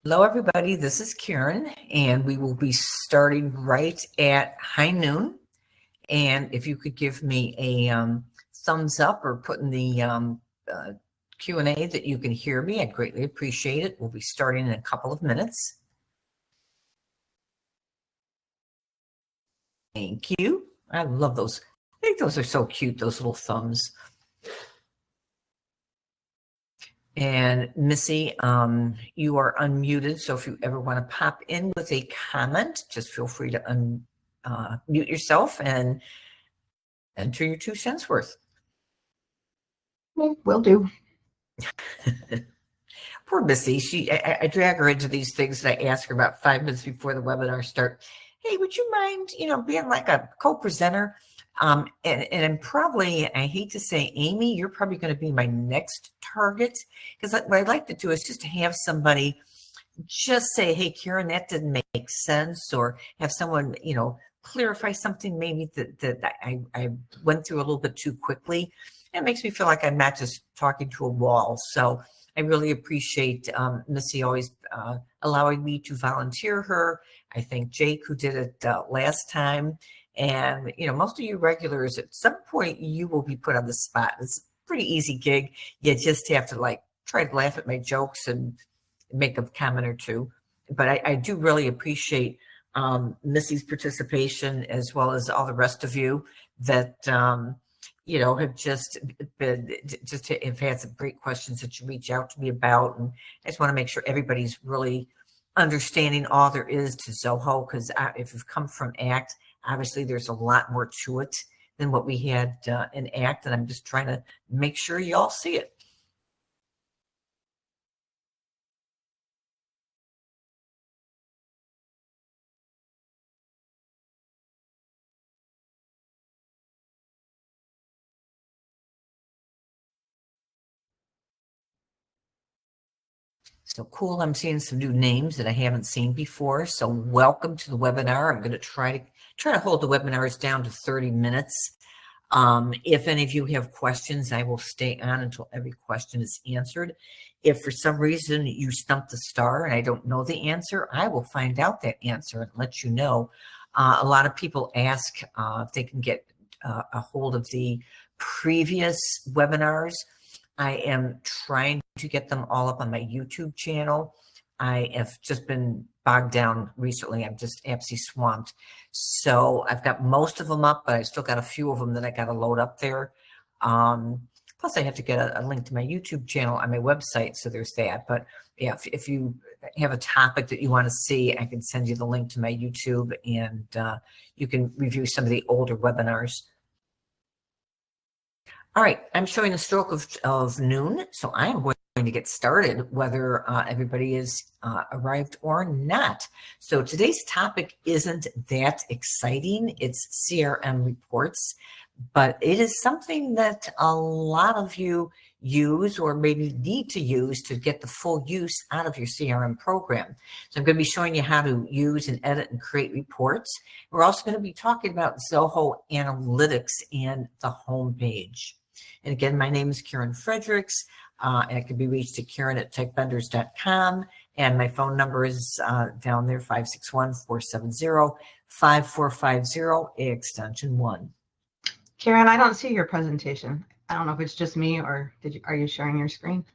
Hello, everybody. This is Karen, and we will be starting right at high noon. And if you could give me a thumbs up or put in the Q&A that you can hear me, I'd greatly appreciate it. We'll be starting in a couple of minutes. Thank you. I love those. I think those are so cute, those little thumbs. And Missy, you are unmuted, so if you ever want to pop in with a comment, just feel free to unmute yourself and enter your 2 cents worth. Will do. Poor Missy, I drag her into these things and I ask her about 5 minutes before the webinar starts, hey, would you mind, being like a co-presenter? And probably, I hate to say, Amy, you're probably going to be my next target, because what I'd like to do is just to have somebody just say, hey, Karen, that didn't make sense, or have someone, clarify something maybe that I went through a little bit too quickly. It makes me feel like I'm not just talking to a wall. So I really appreciate Missy always allowing me to volunteer her. I thank Jake, who did it last time. And, most of you regulars, at some point, you will be put on the spot. It's a pretty easy gig. You just have to try to laugh at my jokes and make a comment or two. But I do really appreciate Missy's participation, as well as all the rest of you that, have just have had some great questions that you reach out to me about. And I just want to make sure everybody's really understanding all there is to Zoho, because if you've come from ACT, obviously there's a lot more to it than what we had in ACT, and I'm just trying to make sure you all see it. So cool. I'm seeing some new names that I haven't seen before. So welcome to the webinar. I'm going to try to hold the webinars down to 30 minutes. If any of you have questions, I will stay on until every question is answered. If for some reason you stumped the star and I don't know the answer, I will find out that answer and let you know. A lot of people ask if they can get a hold of the previous webinars. I am trying to get them all up on my YouTube channel. I have just been bogged down recently. I'm just absolutely swamped. So I've got most of them up, but I still got a few of them that I got to load up there. Plus, I have to get a link to my YouTube channel on my website. So there's that. But yeah, if you have a topic that you want to see, I can send you the link to my YouTube, and you can review some of the older webinars. All right, I'm showing the stroke of noon, so I'm going to get started, whether everybody is arrived or not. So today's topic isn't that exciting. It's CRM reports, but it is something that a lot of you use or maybe need to use to get the full use out of your CRM program. So I'm going to be showing you how to use and edit and create reports. We're also going to be talking about Zoho Analytics and the home page. And again, my name is Karen Fredericks, and it can be reached at karen@techbenders.com. And my phone number is down there, 561-470-5450, extension 1. Karen, I don't see your presentation. I don't know if it's just me or are you sharing your screen?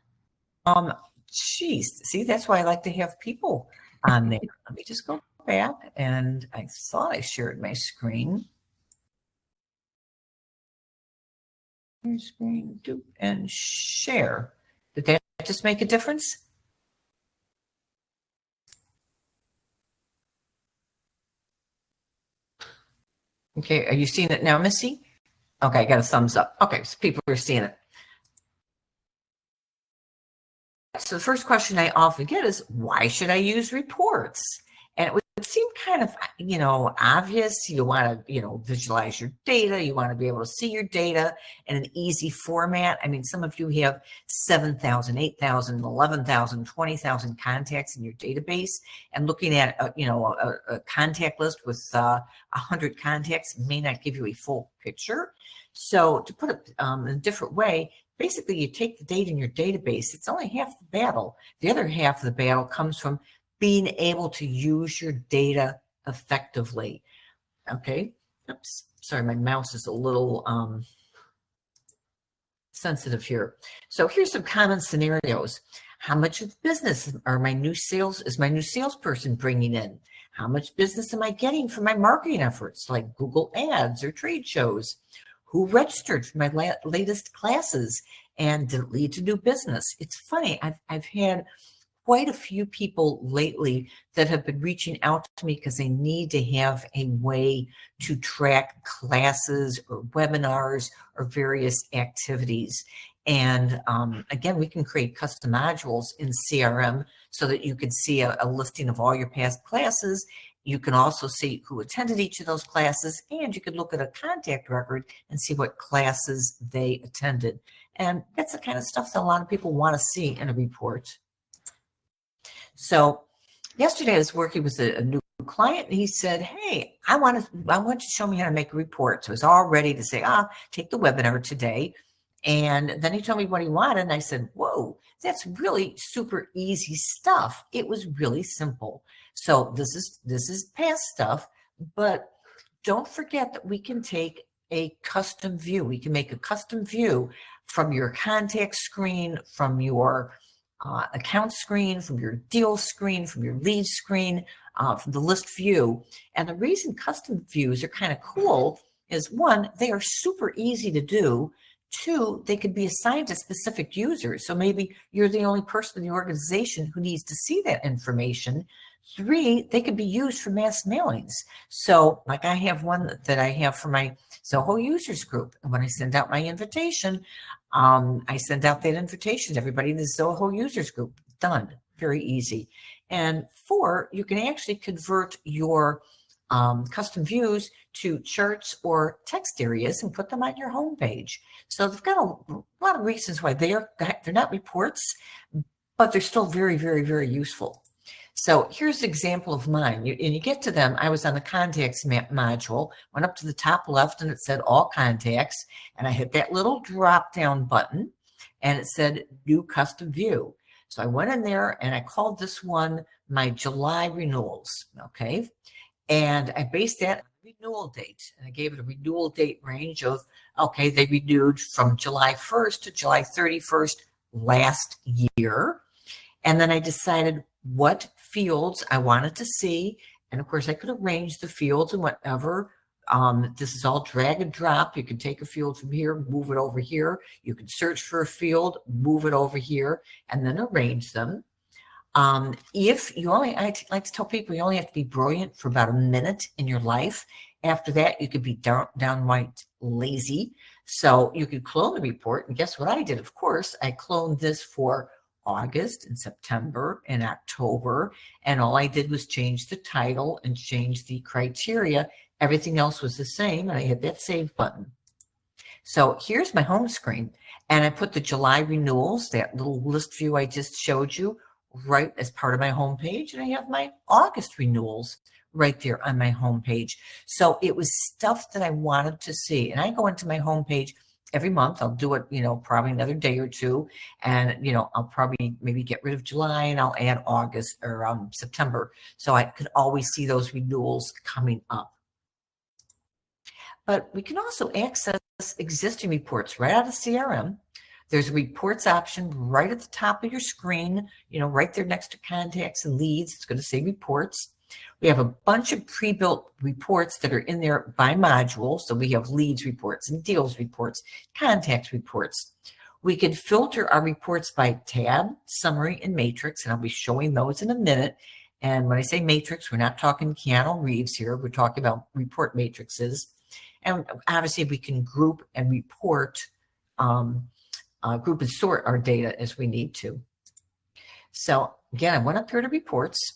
Geez, see, that's why I like to have people on there. Let me just go back, and I thought I shared my screen. Screen, do, and share. Did that just make a difference? Okay, are you seeing it now, Missy? Okay, I got a thumbs up. Okay, so people are seeing it. So the first question I often get is, why should I use reports? And it would seem kind of, obvious. You want to, visualize your data. You want to be able to see your data in an easy format. I mean, some of you have 7,000, 8,000, 11,000, 20,000 contacts in your database, and looking at, a contact list with 100 contacts may not give you a full picture. So to put it in a different way, basically, you take the data in your database. It's only half the battle. The other half of the battle comes from being able to use your data effectively. Okay. Oops. Sorry, my mouse is a little sensitive here. So here's some common scenarios. How much of business is my new salesperson bringing in? How much business am I getting from my marketing efforts, like Google Ads or trade shows? Who registered for my latest classes and did it lead to new business? It's funny. I've had quite a few people lately that have been reaching out to me because they need to have a way to track classes or webinars or various activities. And again, we can create custom modules in CRM so that you can see a listing of all your past classes. You can also see who attended each of those classes, and you can look at a contact record and see what classes they attended. And that's the kind of stuff that a lot of people want to see in a report. So yesterday I was working with a new client, and he said, hey, I want you to show me how to make a report. So I was all ready to say, take the webinar today. And then he told me what he wanted. And I said, whoa, that's really super easy stuff. It was really simple. So this is past stuff, but don't forget that we can take a custom view. We can make a custom view from your contact screen, from your account screen, from your deal screen, from your lead screen, from the list view. And the reason custom views are kind of cool is, one, they are super easy to do. Two, they could be assigned to specific users. So maybe you're the only person in the organization who needs to see that information. Three, they could be used for mass mailings. So like I have one that I have for my Zoho users group. And when I send out my invitation, I send out that invitation to everybody in the Zoho users group. Done. Very easy. And four, you can actually convert your custom views to charts or text areas and put them on your homepage. So they've got a lot of reasons why they're not reports, but they're still very, very, very useful. So here's an example of mine. You get to them. I was on the contacts module, went up to the top left, and it said all contacts. And I hit that little drop down button, and it said new custom view. So I went in there and I called this one my July renewals. Okay. And I based that on renewal date. And I gave it a renewal date range of, okay, they renewed from July 1st to July 31st last year. And then I decided what fields I wanted to see. And of course, I could arrange the fields and whatever. This is all drag and drop. You can take a field from here, move it over here. You can search for a field, move it over here, and then arrange them. If you only, I like to tell people, you only have to be brilliant for about a minute in your life. After that, you could be downright lazy. So you could clone the report. And guess what I did? Of course, I cloned this for August and September and October. And all I did was change the title and change the criteria. Everything else was the same. And I hit that save button. So here's my home screen. And I put the July renewals, that little list view I just showed you, right as part of my homepage. And I have my August renewals right there on my homepage. So it was stuff that I wanted to see. And I go into my homepage every month. I'll do it, probably another day or two. And, I'll probably maybe get rid of July and I'll add August or September. So I could always see those renewals coming up. But we can also access existing reports right out of CRM. There's a reports option right at the top of your screen, right there next to contacts and leads. It's going to say reports. We have a bunch of pre-built reports that are in there by module. So we have leads reports and deals reports, contacts reports. We can filter our reports by tab, summary, and matrix, and I'll be showing those in a minute. And when I say matrix, we're not talking Keanu Reeves here. We're talking about report matrices. And obviously, we can group and report, group and sort our data as we need to. So again, I went up here to reports.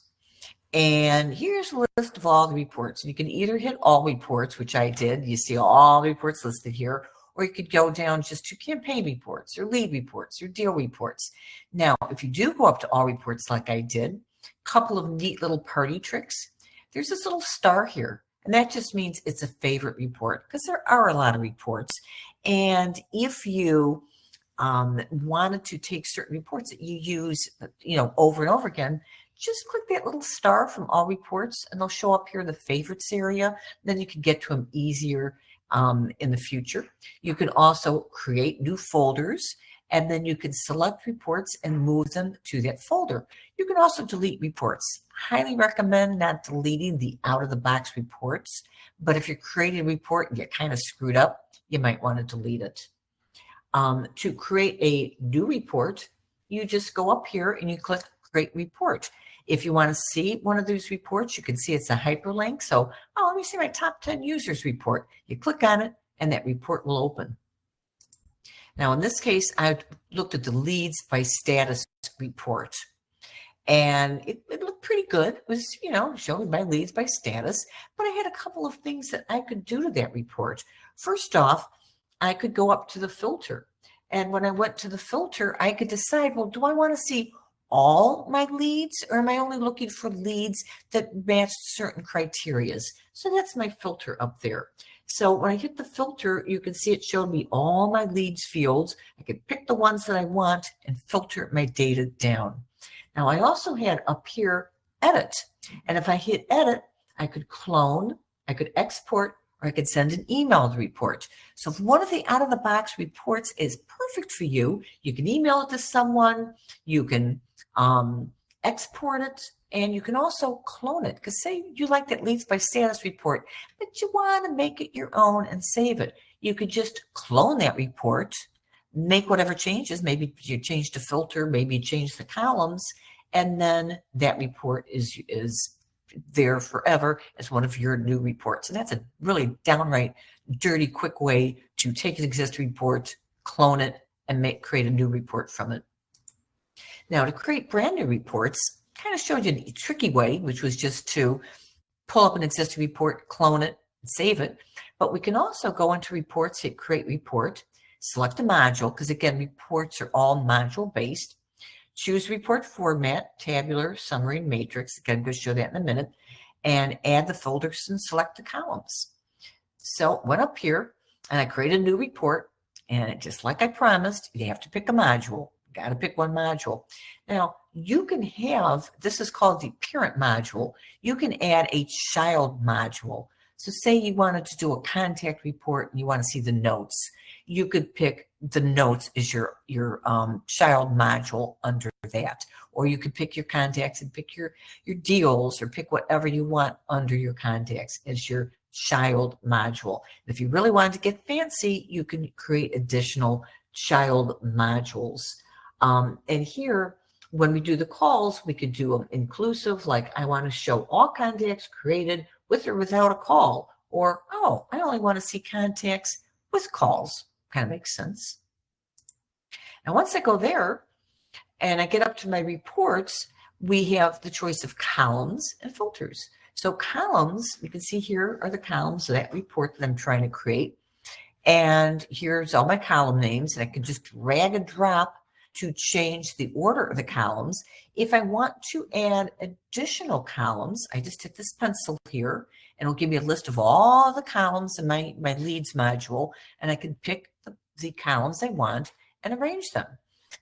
And here's a list of all the reports. You can either hit all reports, which I did. You see all the reports listed here. Or you could go down just to campaign reports or lead reports or deal reports. Now, if you do go up to all reports like I did, a couple of neat little party tricks. There's this little star here. And that just means it's a favorite report because there are a lot of reports. And if you wanted to take certain reports that you use, over and over again, just click that little star from all reports and they'll show up here in the favorites area. Then you can get to them easier in the future. You can also create new folders, and then you can select reports and move them to that folder. You can also delete reports. Highly recommend not deleting the out-of-the-box reports, but if you're creating a report and get kind of screwed up, you might want to delete it. To create a new report, you just go up here and you click Create Report. If you want to see one of these reports, you can see it's a hyperlink. So, let me see my top 10 users report. You click on it and that report will open. Now, in this case, I looked at the leads by status report. And it looked pretty good. It was, showing my leads by status. But I had a couple of things that I could do to that report. First off, I could go up to the filter. And when I went to the filter, I could decide, well, do I want to see all my leads, or am I only looking for leads that match certain criteria? So that's my filter up there. So when I hit the filter, you can see it showed me all my leads fields. I could pick the ones that I want and filter my data down. Now I also had up here edit. And if I hit edit, I could clone, I could export, or I could send an emailed report. So if one of the out-of-the-box reports is perfect for you, you can email it to someone, you can export it, and you can also clone it. Because say you like that leads by status report, but you want to make it your own and save it. You could just clone that report, make whatever changes. Maybe you change the filter, maybe you change the columns, and then that report is there forever as one of your new reports. And that's a really downright dirty, quick way to take an existing report, clone it, and create a new report from it. Now, to create brand new reports, kind of showed you a tricky way, which was just to pull up an existing report, clone it, and save it. But we can also go into reports, hit create report, select a module, because again, reports are all module based. Choose report format, tabular, summary, matrix. Again, I'm going to show that in a minute. And add the folders and select the columns. So went up here and I created a new report. And just like I promised, you have to pick a module. Got to pick one module. Now, you can have, this is called the parent module. You can add a child module. So say you wanted to do a contact report and you want to see the notes. You could pick the notes as your child module under that. Or you could pick your contacts and pick your deals, or pick whatever you want under your contacts as your child module. If you really wanted to get fancy, you can create additional child modules. And here, when we do the calls, we could do them inclusive, like I want to show all contacts created with or without a call, or, oh, I only want to see contacts with calls. Kind of makes sense. Now, once I go there and I get up to my reports, we have the choice of columns and filters. So columns, you can see here are the columns of that report that I'm trying to create. And here's all my column names, and I can just drag and drop to change the order of the columns. If I want to add additional columns, I just hit this pencil here, and it'll give me a list of all the columns in my leads module, and I can pick the columns I want and arrange them.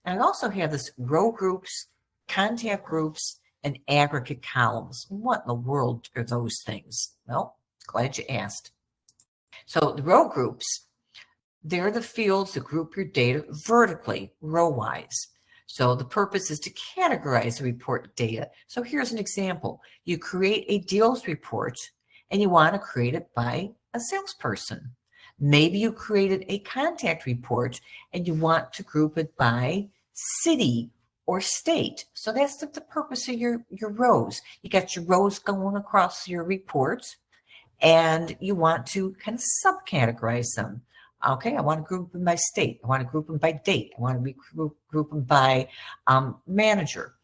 And I also have this row groups, contact groups, and aggregate columns. What in the world are those things? Well, glad you asked. So the row groups, they're the fields that group your data vertically, row-wise. So the purpose is to categorize the report data. So here's an example. You create a deals report and you want to create it by a salesperson. Maybe you created a contact report and you want to group it by city or state. So that's the purpose of your rows. You got your rows going across your report and you want to kind of subcategorize them. Okay, I want to group them by state. I want to group them by date. I want to group them by manager.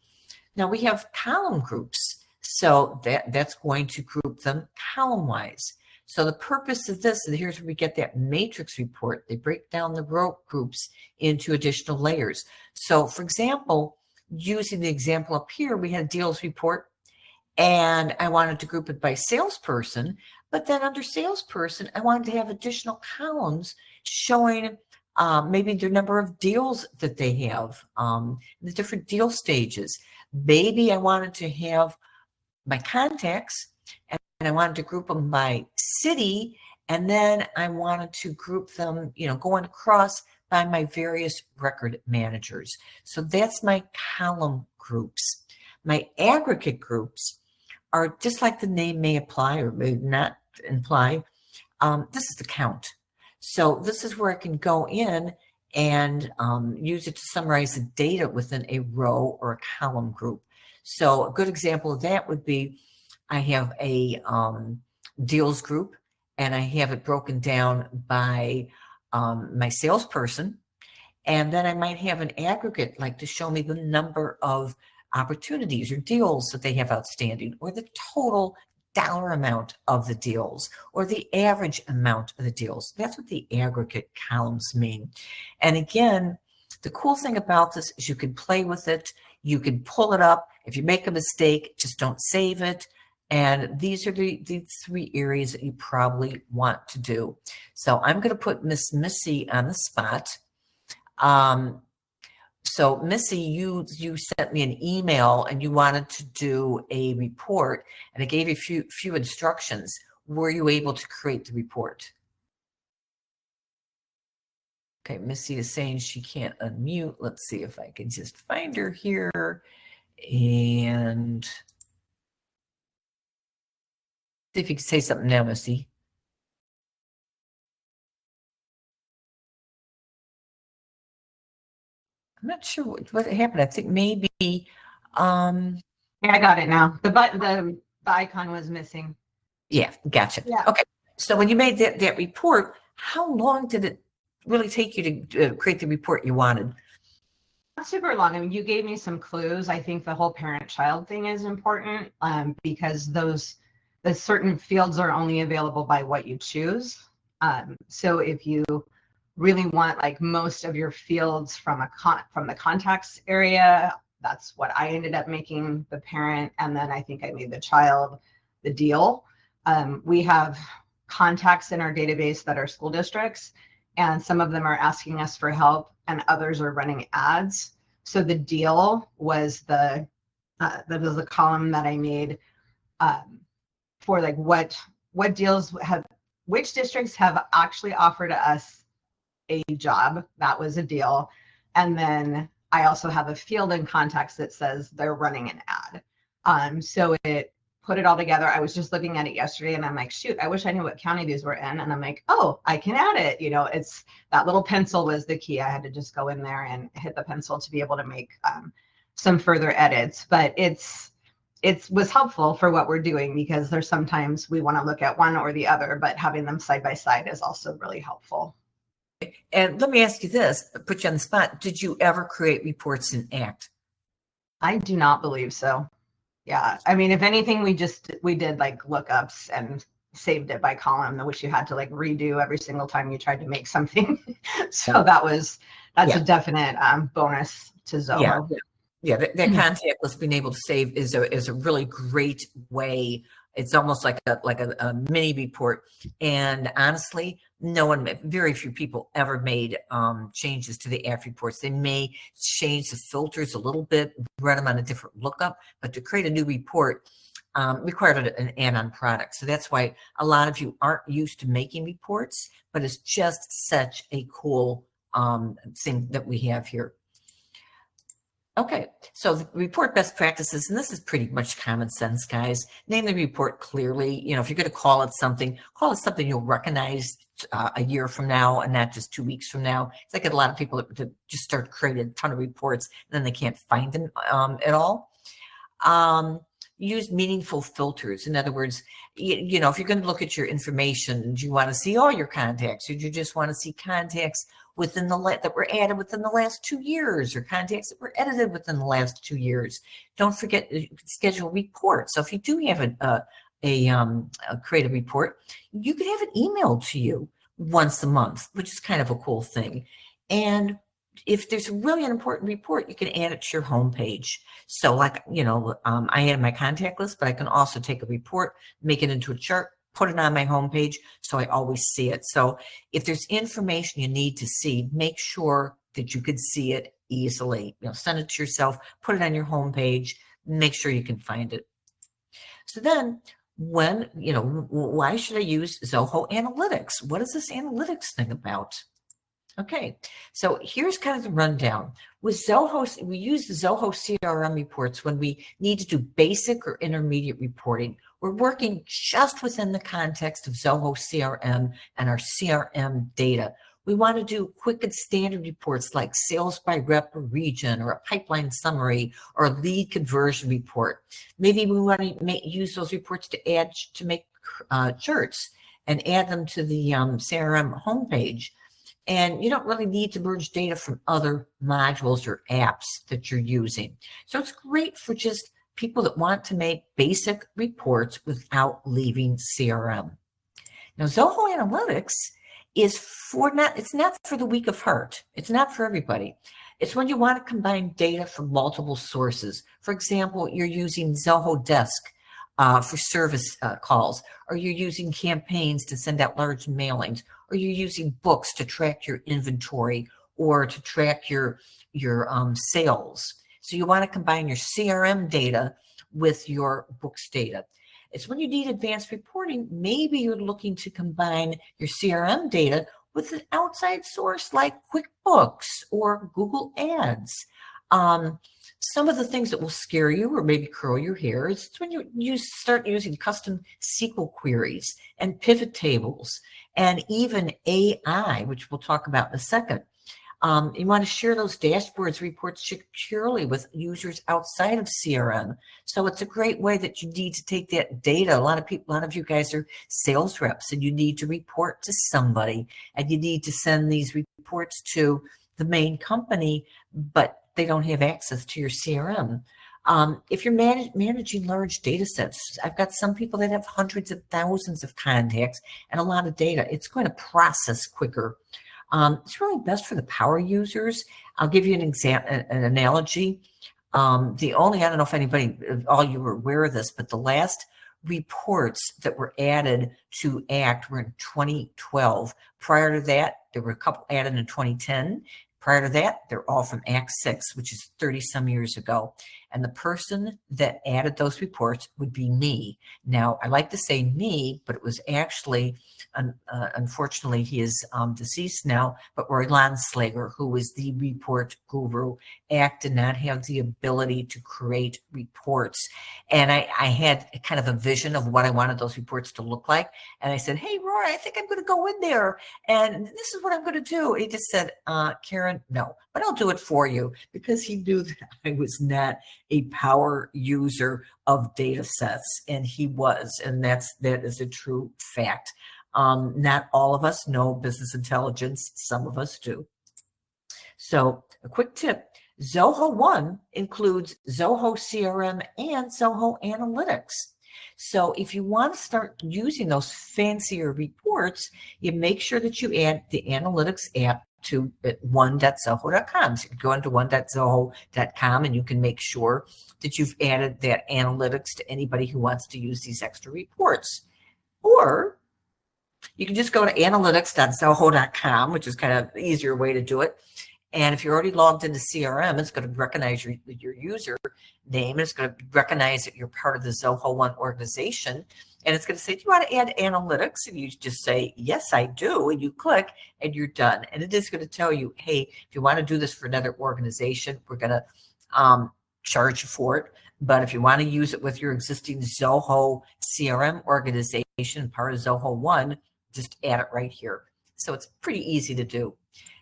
Now we have column groups. So that's going to group them column-wise. So the purpose of this, and here's where we get that matrix report. They break down the row groups into additional layers. So for example, using the example up here, we had a deals report and I wanted to group it by salesperson, but then under salesperson, I wanted to have additional columns showing maybe the number of deals that they have, the different deal stages. Maybe I wanted to have my contacts and I wanted to group them by city, and then I wanted to group them, going across by my various record managers. So that's my column groups. My aggregate groups are just like the name may apply or may not imply. This is the count. So this is where I can go in and use it to summarize the data within a row or a column group. So a good example of that would be I have a deals group, and I have it broken down by my salesperson. And then I might have an aggregate, like to show me the number of opportunities or deals that they have outstanding, or the total dollar amount of the deals, or the average amount of the deals. That's what the aggregate columns mean. And again, the cool thing about this is you can play with it. You can pull it up. If you make a mistake, just don't save it. And these are the 3 areas that you probably want to do. So I'm going to put Miss Missy on the spot. So Missy, you sent me an email and you wanted to do a report, and I gave you a few instructions. Were you able to create the report? Okay, Missy is saying she can't unmute. Let's see if I can just find her here and see if you can say something now, Missy. I'm not sure what happened. I think maybe. Yeah, I got it now. The icon was missing. Yeah, gotcha. Yeah. Okay. So when you made that report, how long did it really take you to create the report you wanted? Not super long. I mean, you gave me some clues. I think the whole parent-child thing is important because the certain fields are only available by what you choose. So if you really want like most of your fields from the contacts area, that's what I ended up making the parent, and then I think I made the child the deal. We have contacts in our database that are school districts, and some of them are asking us for help and others are running ads. So the deal was that was the column that I made for like what deals which districts have actually offered us a job. That was a deal. And then I also have a field in contacts that says they're running an ad. So it put it all together. I was just looking at it yesterday and I'm like, shoot, I wish I knew what county these were in. And I'm like, oh, I can add it. It's that little pencil was the key. I had to just go in there and hit the pencil to be able to make some further edits. But it was helpful for what we're doing, because there's sometimes we want to look at one or the other, but having them side by side is also really helpful. And let me ask you this, put you on the spot. Did you ever create reports in ACT? I do not believe so. Yeah. I mean, if anything, we did like lookups and saved it by column, which you had to like redo every single time you tried to make something. So that's a definite bonus to Zoho. Yeah. That contact list being able to save is a really great way. It's almost like a mini report. And honestly, very few people ever made changes to the ACT reports. They may change the filters a little bit, run them on a different lookup, but to create a new report required an add-on product. So that's why a lot of you aren't used to making reports, but it's just such a cool thing that we have here. Okay, so the report best practices, and this is pretty much common sense, guys. Name the report clearly. If you're going to call it something you'll recognize a year from now and not just 2 weeks from now. I get a lot of people to just start creating a ton of reports and then they can't find them at all. Use meaningful filters. In other words, if you're going to look at your information, do you want to see all your contacts, or do you just want to see contacts that were added within the last 2 years, or contacts that were edited within the last 2 years? Don't forget to schedule reports. So if you do have a creative report, you could have it emailed to you once a month, which is kind of a cool thing. And if there's really an important report, you can add it to your homepage. So I add my contact list, but I can also take a report, make it into a chart, put it on my homepage so I always see it. So if there's information you need to see, make sure that you could see it easily. Send it to yourself, put it on your homepage, make sure you can find it. So then why should I use Zoho Analytics? What is this analytics thing about? Okay, so here's kind of the rundown. With Zoho, we use the Zoho CRM reports when we need to do basic or intermediate reporting. We're working just within the context of Zoho CRM and our CRM data. We want to do quick and standard reports like sales by rep or region, or a pipeline summary, or a lead conversion report. Maybe we want to use those reports to make charts and add them to the CRM homepage. And you don't really need to merge data from other modules or apps that you're using. So it's great for just people that want to make basic reports without leaving CRM. Now, Zoho Analytics is it's not for the weak of heart. It's not for everybody. It's when you want to combine data from multiple sources. For example, you're using Zoho Desk for service calls, or you're using campaigns to send out large mailings, or you're using books to track your inventory or to track your sales. So you want to combine your CRM data with your books data. It's when you need advanced reporting, maybe you're looking to combine your CRM data with an outside source like QuickBooks or Google Ads. Some of the things that will scare you or maybe curl your hair is when you start using custom SQL queries and pivot tables and even AI, which we'll talk about in a second. You want to share those dashboards, reports securely with users outside of CRM. So it's a great way that you need to take that data. A lot of you guys are sales reps, and you need to report to somebody, and you need to send these reports to the main company, but they don't have access to your CRM. If you're managing large data sets, I've got some people that have hundreds of thousands of contacts and a lot of data. It's going to process quicker. It's really best for the power users. I'll give you an analogy. I don't know if all you were aware of this, but the last reports that were added to ACT were in 2012. Prior to that, there were a couple added in 2010. Prior to that, they're all from Act 6, which is 30 some years ago. And the person that added those reports would be me. Now, I like to say me, but it was actually, unfortunately, he is deceased now, but Roy Landslager, who was the report guru. ACT did not have the ability to create reports. And I had kind of a vision of what I wanted those reports to look like. And I said, hey, Roy, I think I'm going to go in there. And this is what I'm going to do. He just said, Karen, no, but I'll do it for you, because he knew that I was not a power user of data sets, and he was, and that is a true fact. Not all of us know business intelligence. Some of us do. So a quick tip, Zoho One includes Zoho CRM and Zoho Analytics. So if you want to start using those fancier reports, you make sure that you add the analytics app to one.zoho.com. So you can go into one.zoho.com and you can make sure that you've added that analytics to anybody who wants to use these extra reports. Or you can just go to analytics.zoho.com, which is kind of the easier way to do it. And if you're already logged into CRM, it's going to recognize your user name. It's going to recognize that you're part of the Zoho One organization. And it's going to say, do you want to add analytics? And you just say, yes, I do. And you click and you're done. And it is going to tell you, hey, if you want to do this for another organization, we're going to charge you for it. But if you want to use it with your existing Zoho CRM organization, part of Zoho One, just add it right here. So it's pretty easy to do.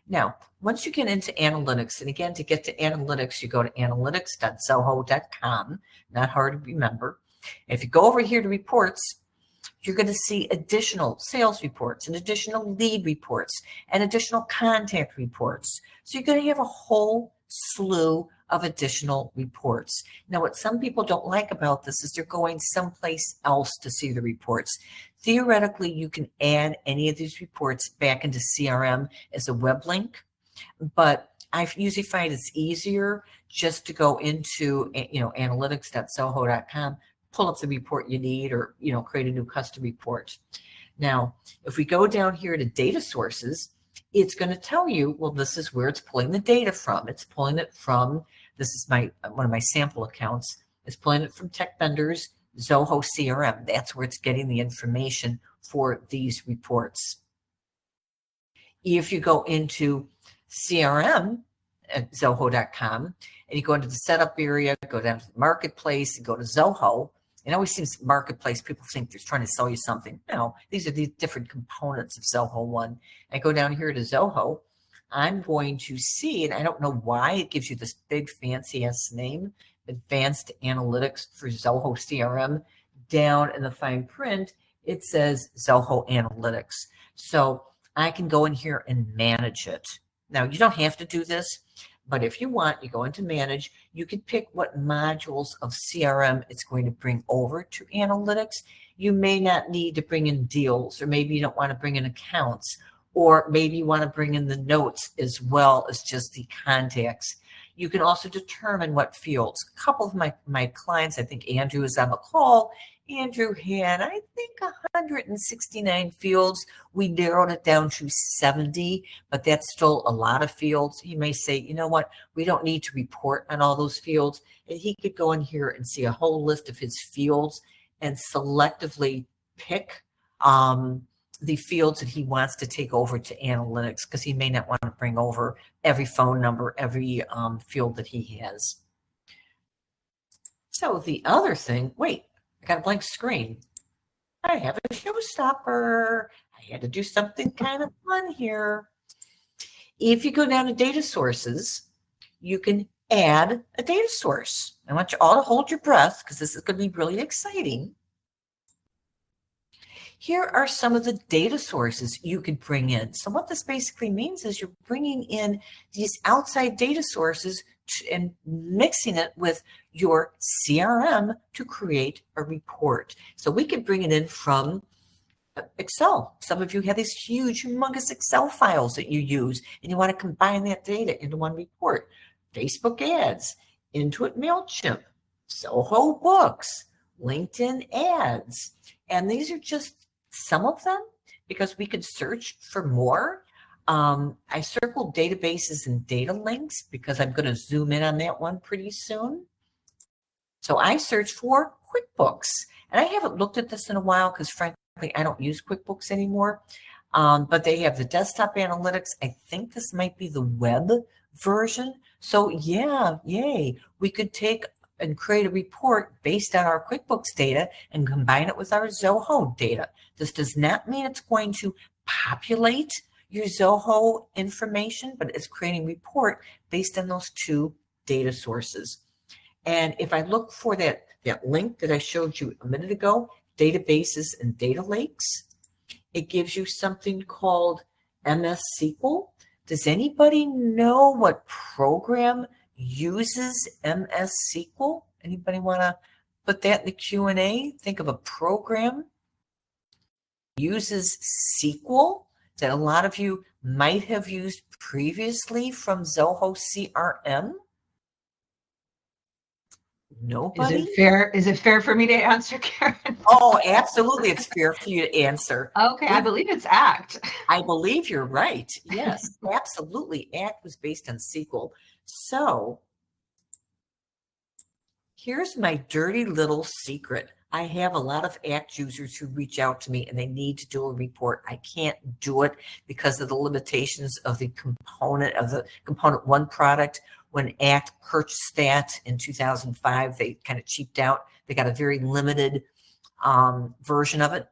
Now, once you get into analytics, and again, to get to analytics, you go to analytics.zoho.com, not hard to remember. And if you go over here to reports, you're going to see additional sales reports and additional lead reports and additional contact reports. So you're going to have a whole slew of additional reports. Now, what some people don't like about this is they're going someplace else to see the reports. Theoretically, you can add any of these reports back into CRM as a web link, but I usually find it's easier just to go into, analytics.zoho.com, pull up the report you need, or, create a new custom report. Now, if we go down here to data sources, it's going to tell you, well, this is where it's pulling the data from. It's pulling it from, this is one of my sample accounts. It's pulling it from Tech Vendors, Zoho CRM. That's where it's getting the information for these reports. If you go into CRM at Zoho.com and you go into the setup area, go down to the marketplace, and go to Zoho. It always seems marketplace, people think they're trying to sell you something. No, these are the different components of Zoho One. I go down here to Zoho. I'm going to see, and I don't know why it gives you this big fancy ass name, Advanced Analytics for Zoho CRM. Down in the fine print, it says Zoho Analytics. So I can go in here and manage it. Now, you don't have to do this, but if you want, you go into manage, you can pick what modules of CRM it's going to bring over to analytics. You may not need to bring in deals, or maybe you don't want to bring in accounts, or maybe you want to bring in the notes as well as just the contacts. You can also determine what fields. A couple of my clients, I think Andrew is on the call. Andrew had, I think, 169 fields. We narrowed it down to 70, but that's still a lot of fields. He may say, you know what, we don't need to report on all those fields. And he could go in here and see a whole list of his fields and selectively pick the fields that he wants to take over to analytics, because he may not want to bring over every phone number, every field that he has. So the other thing, wait, I got a blank screen. I have a showstopper. I had to do something kind of fun here. If you go down to data sources, you can add a data source. I want you all to hold your breath, because this is going to be really exciting. Here are some of the data sources you could bring in. So what this basically means is you're bringing in these outside data sources and mixing it with your CRM to create a report. So we can bring it in from Excel. Some of you have these huge, humongous Excel files that you use, and you want to combine that data into one report. Facebook ads, Intuit MailChimp, Zoho Books, LinkedIn ads. And these are just some of them, because we could search for more. I circled databases and data links because I'm going to zoom in on that one pretty soon. So I searched for QuickBooks, and I haven't looked at this in a while because frankly, I don't use QuickBooks anymore. But they have the desktop analytics. I think this might be the web version. So yeah, yay. We could take and create a report based on our QuickBooks data and combine it with our Zoho data. This does not mean it's going to populate your Zoho information, but it's creating a report based on those two data sources. And if I look for that link that I showed you a minute ago, databases and data lakes, it gives you something called MS SQL. Does anybody know what program uses MS SQL? Anybody want to put that in the Q&A? Think of a program uses SQL that a lot of you might have used previously from Zoho CRM. Nobody? Is it fair for me to answer, Karen? Oh, absolutely. It's fair for you to answer. Okay, I believe it's ACT. I believe you're right. Yes, absolutely. ACT was based on SQL. So here's my dirty little secret. I have a lot of ACT users who reach out to me and they need to do a report. I can't do it because of the limitations of the component one product. When ACT purchased that in 2005, they kind of cheaped out. They got a very limited version of it.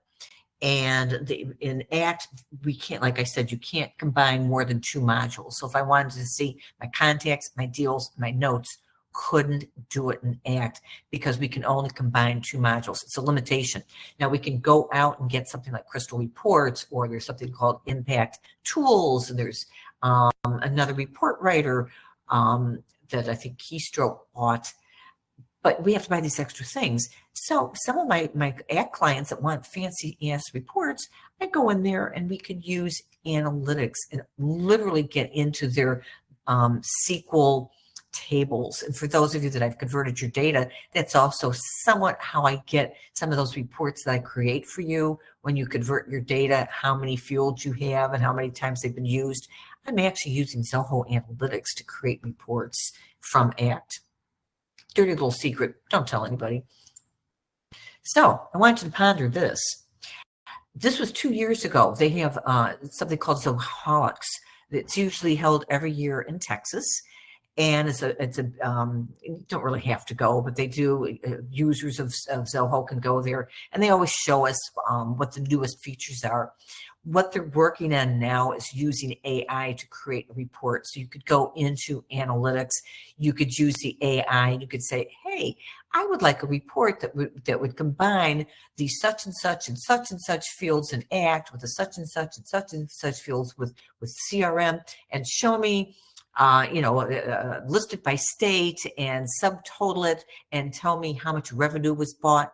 And in ACT, we can't, like I said, you can't combine more than 2 modules. So if I wanted to see my contacts, my deals, my notes, couldn't do it in ACT because we can only combine 2 modules. It's a limitation. Now we can go out and get something like Crystal Reports, or there's something called Impact Tools, and there's another report writer that I think Keystroke bought. But we have to buy these extra things. So some of my ACT clients that want fancy ass reports, I go in there and we could use analytics and literally get into their SQL tables. And for those of you that I've converted your data, that's also somewhat how I get some of those reports that I create for you. When you convert your data, how many fields you have and how many times they've been used. I'm actually using Zoho Analytics to create reports from ACT. Dirty little secret, don't tell anybody. So I want you to ponder this. This was 2 years ago. They have something called Zoho. It's usually held every year in Texas. And you don't really have to go, but they do. Users of Zoho can go there, and they always show us what the newest features are. What they're working on now is using AI to create a report. So you could go into analytics, you could use the AI, and you could say, hey, I would like a report that would combine the such and such and such and such fields in ACT with the such and such and such and such fields with CRM, and show me list it by state and subtotal it and tell me how much revenue was bought.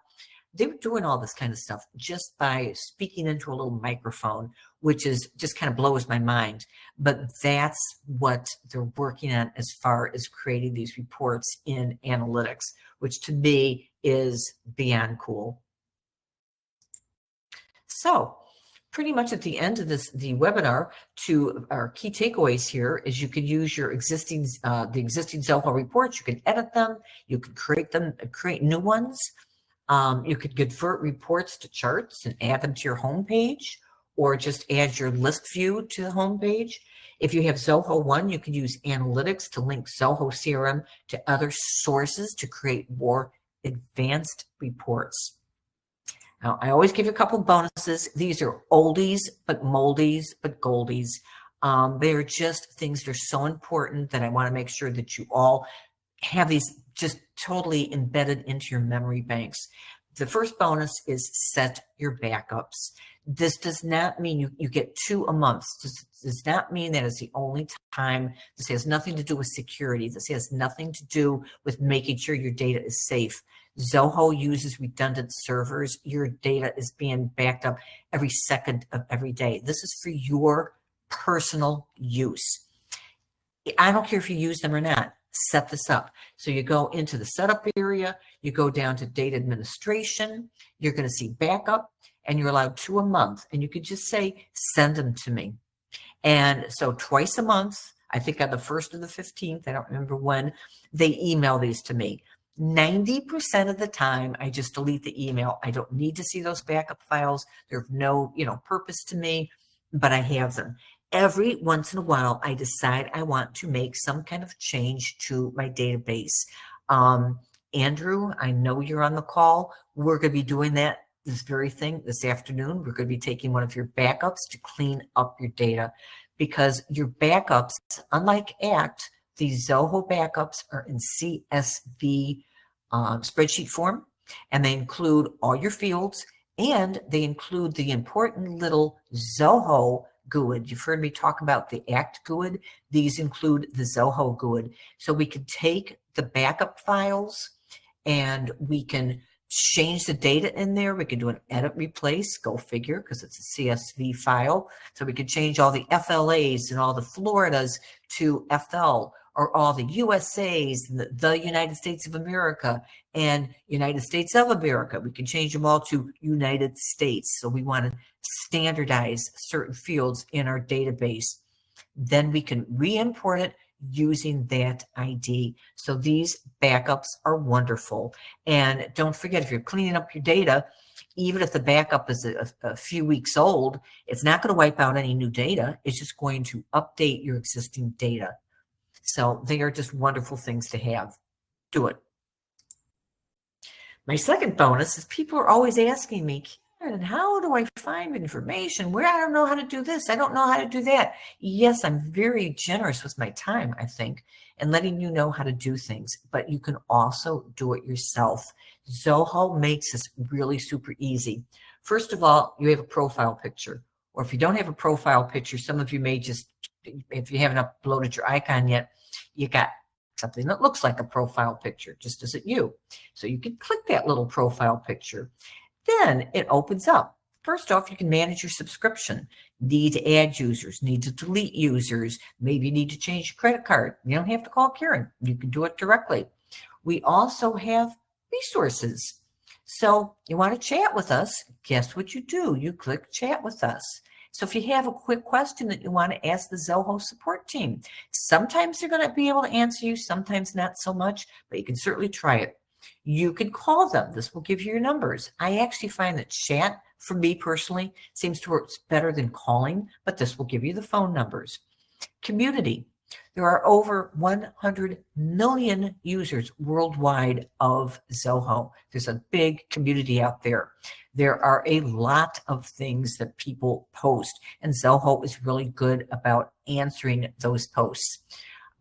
They were doing all this kind of stuff just by speaking into a little microphone, which is just kind of blows my mind. But that's what they're working on as far as creating these reports in analytics, which to me is beyond cool. So pretty much at the end of the webinar, to our key takeaways here is you can use your existing the existing Zoho reports. You can edit them. You can create new ones. You could convert reports to charts and add them to your homepage, or just add your list view to the homepage. If you have Zoho One, you can use analytics to link Zoho CRM to other sources to create more advanced reports. Now, I always give you a couple bonuses. These are oldies, but moldies, but goldies. They are just things that are so important that I want to make sure that you all have these just totally embedded into your memory banks. The first bonus is set your backups. This does not mean you get 2 a month. This does not mean that is the only time. This has nothing to do with security. This has nothing to do with making sure your data is safe. Zoho uses redundant servers. Your data is being backed up every second of every day. This is for your personal use. I don't care if you use them or not. Set this up. So you go into the setup area, you go down to data administration, you're going to see backup, and you're allowed 2 a month. And you could just say, send them to me. And so twice a month, I think on the 1st or the 15th, I don't remember when, they email these to me. 90% of the time, I just delete the email. I don't need to see those backup files. They're of no, purpose to me, but I have them. Every once in a while, I decide I want to make some kind of change to my database. Andrew, I know you're on the call. We're going to be doing this very thing this afternoon. We're going to be taking one of your backups to clean up your data, because your backups, unlike ACT, these Zoho backups are in CSV spreadsheet form, and they include all your fields, and they include the important little Zoho GUID. You've heard me talk about the ACT GUID. These include the Zoho GUID. So we can take the backup files and we can change the data in there. We can do an edit replace, go figure, because it's a CSV file. So we can change all the FLAs and all the Floridas to FL, or all the USAs, the United States of America, and United States of America. We can change them all to United States. So we want to standardize certain fields in our database. Then we can re-import it using that ID. So these backups are wonderful. And don't forget, if you're cleaning up your data, even if the backup is a few weeks old, it's not going to wipe out any new data. It's just going to update your existing data. So they are just wonderful things to have. Do it. My second bonus is people are always asking me, Karen, how do I find information? I don't know how to do this. I don't know how to do that. Yes, I'm very generous with my time, I think, and letting you know how to do things, but you can also do it yourself. Zoho makes this really super easy. First of all, you have a profile picture, or if you don't have a profile picture, some of you may just, if you haven't uploaded your icon yet, you got something that looks like a profile picture, just isn't you. So you can click that little profile picture. Then it opens up. First off, you can manage your subscription, need to add users, need to delete users, maybe you need to change your credit card. You don't have to call Karen. You can do it directly. We also have resources. So you want to chat with us, guess what you do? You click chat with us. So if you have a quick question that you want to ask the Zoho support team, sometimes they're going to be able to answer you, sometimes not so much, but you can certainly try it. You can call them. This will give you your numbers. I actually find that chat, for me personally, seems to work better than calling, but this will give you the phone numbers. Community. There are over 100 million users worldwide of Zoho. There's a big community out there. There are a lot of things that people post, and Zoho is really good about answering those posts.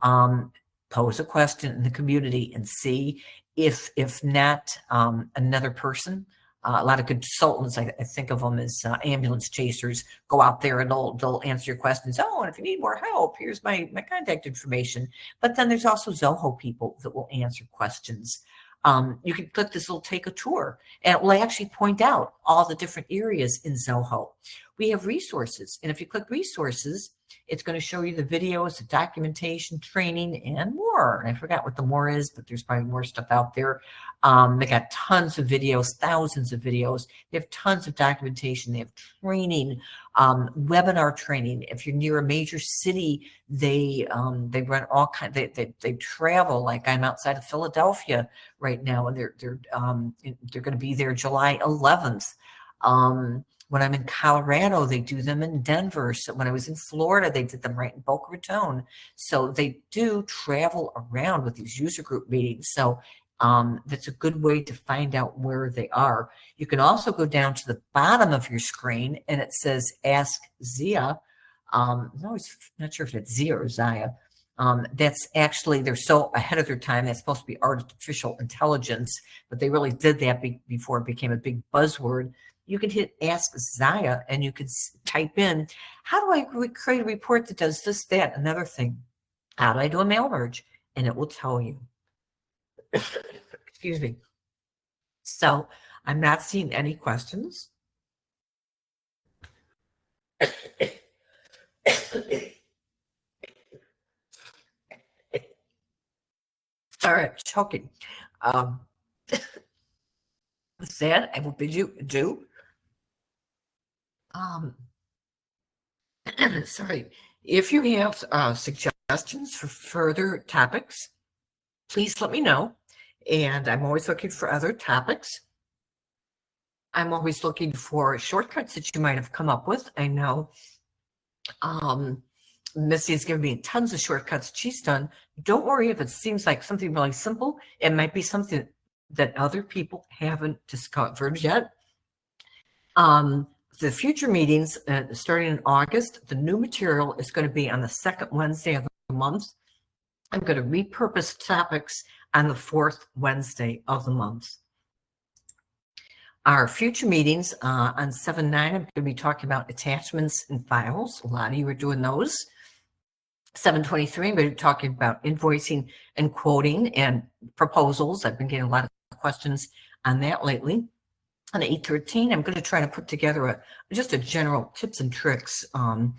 Pose a question in the community and see if not another person. A lot of consultants, I think of them as ambulance chasers, go out there and they'll answer your questions. Oh, and if you need more help, here's my contact information. But then there's also Zoho people that will answer questions. You can click this little take a tour, and it will actually point out all the different areas in Zoho. We have resources, and if you click resources, it's going to show you the videos, the documentation, training, and more. I forgot what the more is, but there's probably more stuff out there. They got tons of videos, thousands of videos. They have tons of documentation. They have training, webinar training. If you're near a major city, they run all kinds. They travel. Like I'm outside of Philadelphia right now, and they're going to be there July 11th. When I'm in Colorado, they do them in Denver. So when I was in Florida, they did them right in Boca Raton. So they do travel around with these user group meetings. So that's a good way to find out where they are. You can also go down to the bottom of your screen and it says Ask Zia. I'm always not sure if it's Zia or Zia. That's actually, they're so ahead of their time. That's supposed to be artificial intelligence, but they really did that before it became a big buzzword. You can hit Ask Zia and you can type in, how do I create a report that does this, that, another thing? How do I do a mail merge? And it will tell you. Excuse me. So I'm not seeing any questions. All right, choking. With that, I will bid you adieu. Sorry. If you have suggestions for further topics, please let me know. And I'm always looking for other topics. I'm always looking for shortcuts that you might have come up with. I know Missy has given me tons of shortcuts she's done. Don't worry if it seems like something really simple. It might be something that other people haven't discovered yet. The future meetings starting in August, the new material is going to be on the second Wednesday of the month. I'm going to repurpose topics on the fourth Wednesday of the month. Our future meetings on 7/9, I'm going to be talking about attachments and files. A lot of you are doing those. 7/23, we're talking about invoicing and quoting and proposals. I've been getting a lot of questions on that lately. On 8/13, I'm going to try to put together just a general tips and tricks, some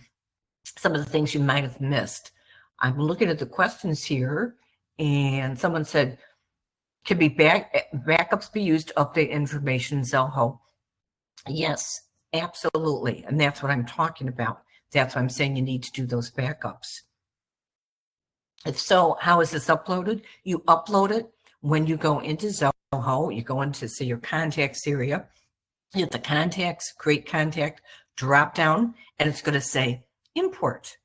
of the things you might have missed. I'm looking at the questions here, and someone said, can backups be used to update information in Zoho? Yes, absolutely. And that's what I'm talking about. That's why I'm saying you need to do those backups. If so, how is this uploaded? You upload it when you go into Zoho. You go into, say, your contacts area. You hit the contacts, create contact, drop down, and it's going to say import.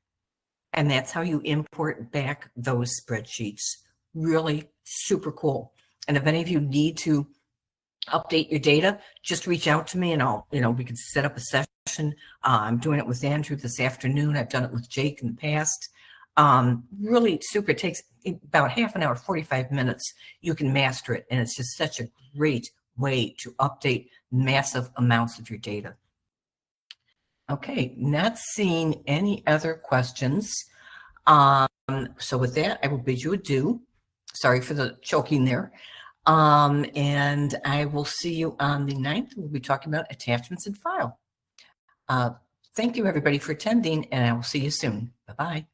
And that's how you import back those spreadsheets. Really super cool. And if any of you need to update your data, just reach out to me and we can set up a session. I'm doing it with Andrew this afternoon. I've done it with Jake in the past. Really super. It takes about half an hour, 45 minutes. You can master it. And it's just such a great way to update massive amounts of your data. Okay, not seeing any other questions. So with that, I will bid you adieu. Sorry for the choking there. And I will see you on the 9th. We'll be talking about attachments and file. Thank you, everybody, for attending, and I will see you soon. Bye-bye.